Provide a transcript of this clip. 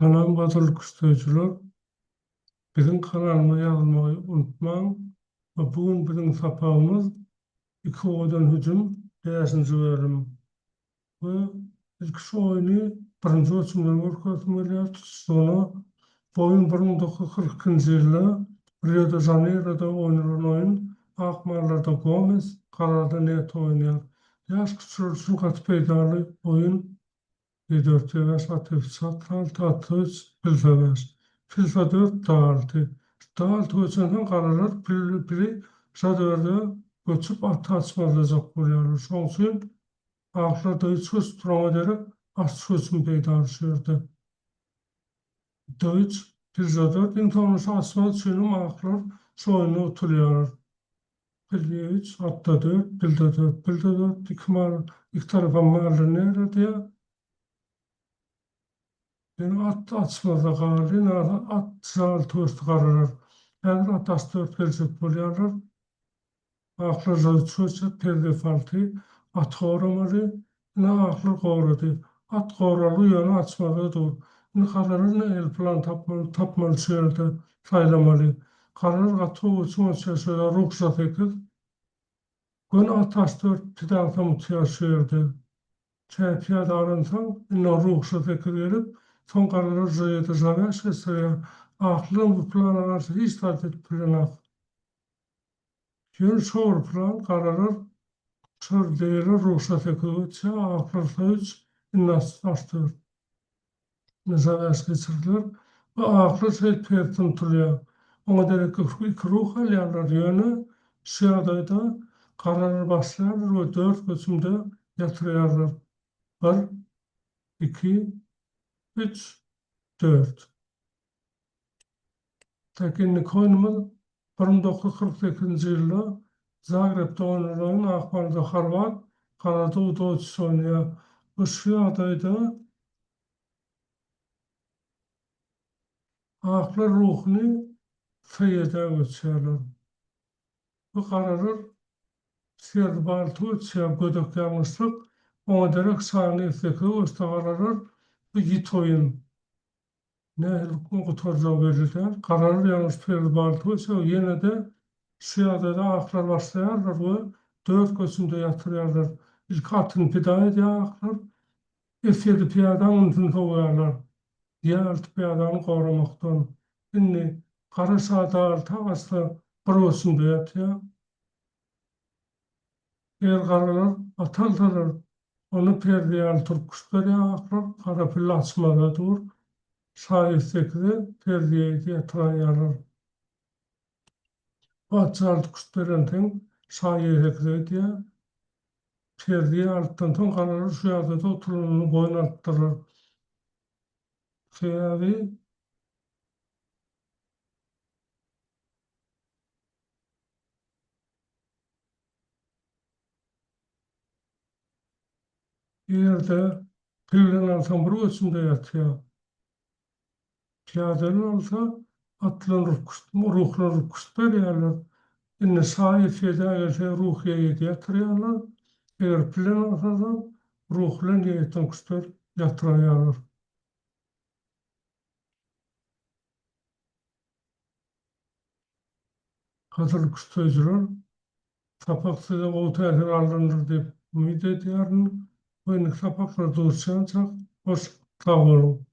Salam Batıl Kustaycılar. Bizim kanalıma yazılmayı unutmayın. Ve bugün bizim sapağımız iki oydan hücum 5. bölüm. Ve ilk şu oyunu birinci ölçümden görkezmeli. Sonra oyun 1942 yılda Rio de Janeiro'da oynanan oyun. Akmarlarda Gomez, Karada Neto oynayan. Yaş küçülsün kat peydalı oyun. 4 yaş atıf satral tatız pilsever. Pilse 4 dağıltı. Dağıltı ölçenden karalar biri şadörde göçüp atı açmalacak buluyor. Şonsun ağlar döyüç öz turama ederek at sözün peydarışıyordu. Döyüç pilse 4 intonuşu açmalı çönüm ağlar soyunu oturuyor. Pilse 3 atta 4, pilde 4, pilde 4 iki tarafa mağlar nere diye. Yani at açmada qalır, at zal tost qarırır. Əgər at as 4 gelecek bolýarlar, aklar zayçoça perde faltı, at qoramalı, aklar qoradı. At qoralı yana açmalı dur. Qararır ne el plan tapmalı şöyle saylamalı. Qararır atı uçun şöyle ruhsat ekir. Gün at as 4 pidata mutya şöyle. Piyada aransan, ruhsat ekir gelip, son kararlar zayıda zanaş esaya aklın bu plan arası hiç tadet planak. Yön şor plan kararlar şor değeri ruhsat ekirse aklar sayıç innas astır. Zanaş geçirdiler ve aklar sayıt pertin tuluyor. Ona derek iki ruh alyanlar yönü şiyadayda kararlar başlar ve 4 göçümde yatırıyorlar. 1, 2, 3, 4. Tekinlik oyunumuz 1948 yılda Zagreb'de oynanan Akbar'da Harvat, Karada Udoç oynuyor. Bu şu adayda aklar ruhunu feyyede geçiyorlar. Bu kararır siyad baltı uçuyor, gödök yanlışlık, ona derek saniyetdeki ustalarlar bu yit oyun. Ne hükmü kutarca verirler. Kararı yanlış verir baltıysa yine de şiyada da aklar başlayarlar ve 4 gözünde yatırıyorlar. İlk atın pidayı diye aklar. F7 piyadan untun koyarlar. Diye altı piyadanı korumaktan. Şimdi kara saat altı asla prosunda yatıyor. Eğer karalar ataltalar onu perdeye altır kuşları aklar. Kara pille açmada dur. Sayestekde perdeye yatıran Atçalt kuşlarından sayestekde diye perdeye alttan ton kararır şu yada da oturulunu boyun arttırır. Seyavi yerde pillen alsan bir ölçümde yatıyor. Piyadenin alsa atlanır ruhlanır kuşlar yerler. İnne sayestekde gelse ruhiye yatırıyorlar. Eğer pillen alsa da ruhlan yetin kuşlar yatırıyorlar. Hazır kuşlayıcılar sapaklığı o tehir alınır deyip ümit ediyorum. Bu sapaklar duruşan çok hoş sağ olun.